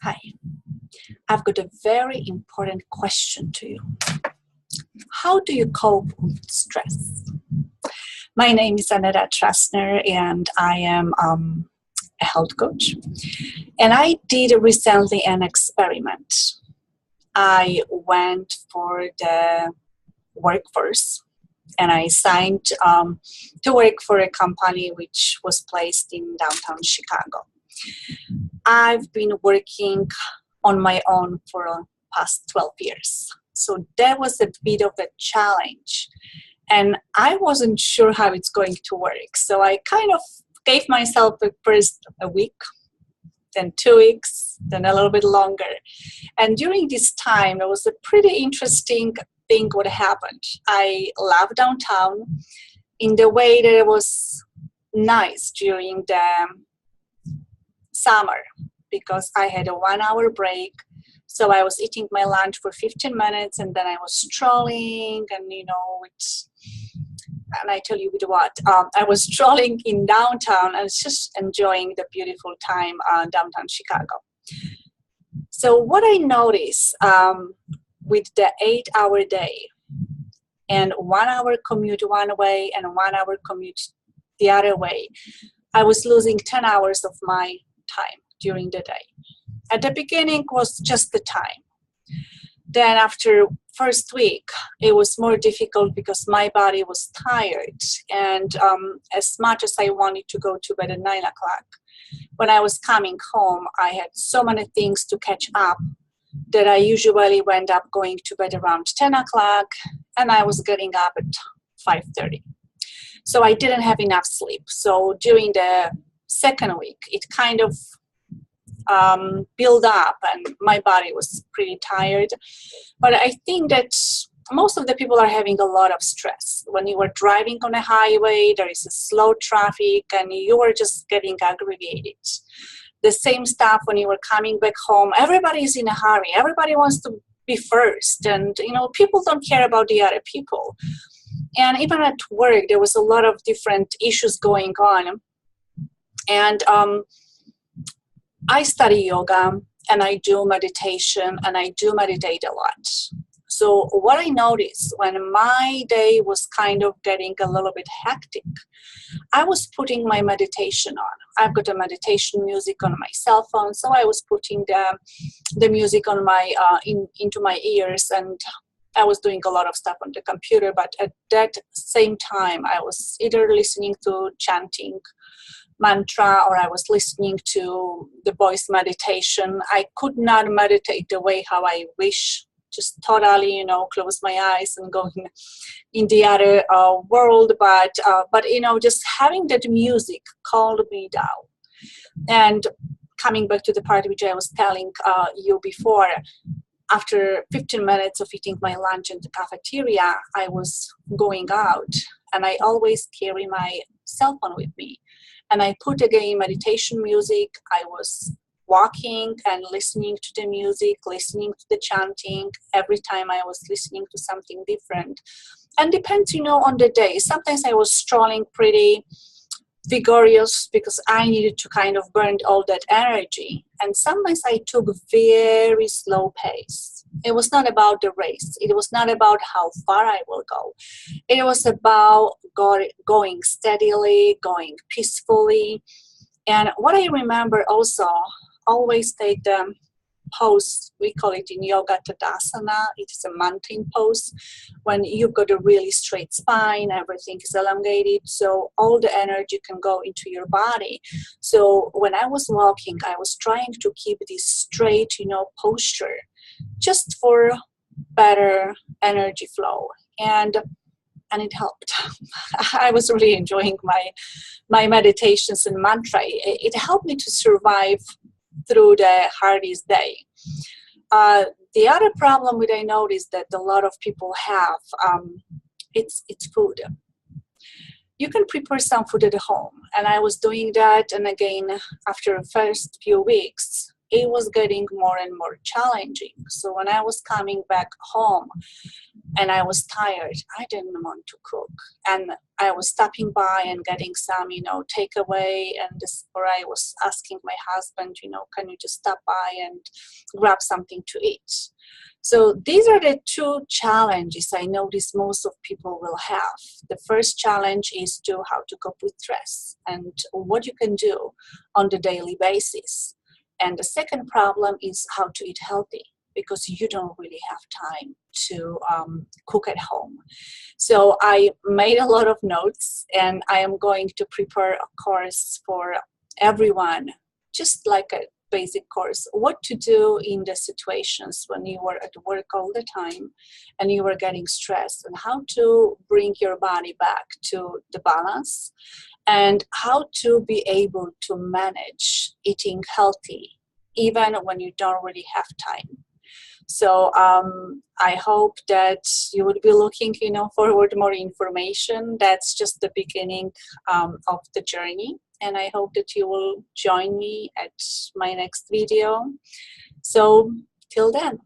Hi, I've got a very important question to you. How do you cope with stress? My name is Aneta Trastner, and I am a health coach. And I did recently an experiment. I went for the workforce and I signed to work for a company which was placed in downtown Chicago. I've been working on my own for the past 12 years. So that was a bit of a challenge. And I wasn't sure how it's going to work. So I kind of gave myself first a week, then 2 weeks, then a little bit longer. And during this time, it was a pretty interesting thing what happened. I love downtown in the way that it was nice during the summer because I had a 1 hour break. So I was eating my lunch for 15 minutes and then I was strolling and, and I tell you with what, I was strolling in downtown and just enjoying the beautiful time downtown Chicago. So what I noticed with the 8-hour day and 1 hour commute one way and 1 hour commute the other way, I was losing 10 hours of my time during the day. At the beginning was just the time. Then after first week, it was more difficult because my body was tired. And as much as I wanted to go to bed at 9 o'clock, when I was coming home, I had so many things to catch up that I usually went up going to bed around 10 o'clock and I was getting up at 5:30. So I didn't have enough sleep. So during the second week, it kind of build up and my body was pretty tired. But I think that most of the people are having a lot of stress. When you are driving on a highway, there is a slow traffic and you are just getting aggravated. The same stuff when you are coming back home, everybody is in a hurry. Everybody wants to be first. And, people don't care about the other people. And even at work, there was a lot of different issues going on. And I study yoga and I do meditation and I do meditate a lot. So what I noticed when my day was kind of getting a little bit hectic, I was putting my meditation on. I've got a meditation music on my cell phone, so I was putting the music on my into my ears, and I was doing a lot of stuff on the computer. But at that same time, I was either listening to chanting mantra or I was listening to the voice meditation. I could not meditate the way how I wish, just totally, close my eyes and go in the other world. But just having that music calmed me down. And coming back to the part which I was telling you before, after 15 minutes of eating my lunch in the cafeteria, I was going out and I always carry my cell phone with me. And I put again meditation music. I was walking and listening to the music, listening to the chanting. Every time I was listening to something different. And depends, on the day. Sometimes I was strolling pretty vigorous because I needed to kind of burn all that energy. And sometimes I took very slow pace. It was not about the race. It was not about how far I will go. It was about going steadily, going peacefully. And what I remember also, always take the pose, we call it in yoga Tadasana. It is a mountain pose when you've got a really straight spine, everything is elongated, so all the energy can go into your body. So when I was walking, I was trying to keep this straight, posture, just for better energy flow. And it helped. I was really enjoying my meditations and mantra. It helped me to survive through the hardest day. The other problem that I noticed that a lot of people have, it's food. You can prepare some food at home, and I was doing that. And again, after the first few weeks, it was getting more and more challenging. So when I was coming back home and I was tired, I didn't want to cook. And I was stopping by and getting some, takeaway, or I was asking my husband, can you just stop by and grab something to eat? So these are the two challenges I notice most of people will have. The first challenge is to how to cope with stress and what you can do on the daily basis. And the second problem is how to eat healthy, because you don't really have time to cook at home. So I made a lot of notes, and I am going to prepare a course for everyone, just like a basic course, what to do in the situations when you were at work all the time and you were getting stressed, and how to bring your body back to the balance, and how to be able to manage eating healthy even when you don't really have time. So I hope that you would be looking, forward more information. That's just the beginning of the journey. And I hope that you will join me at my next video. So till then.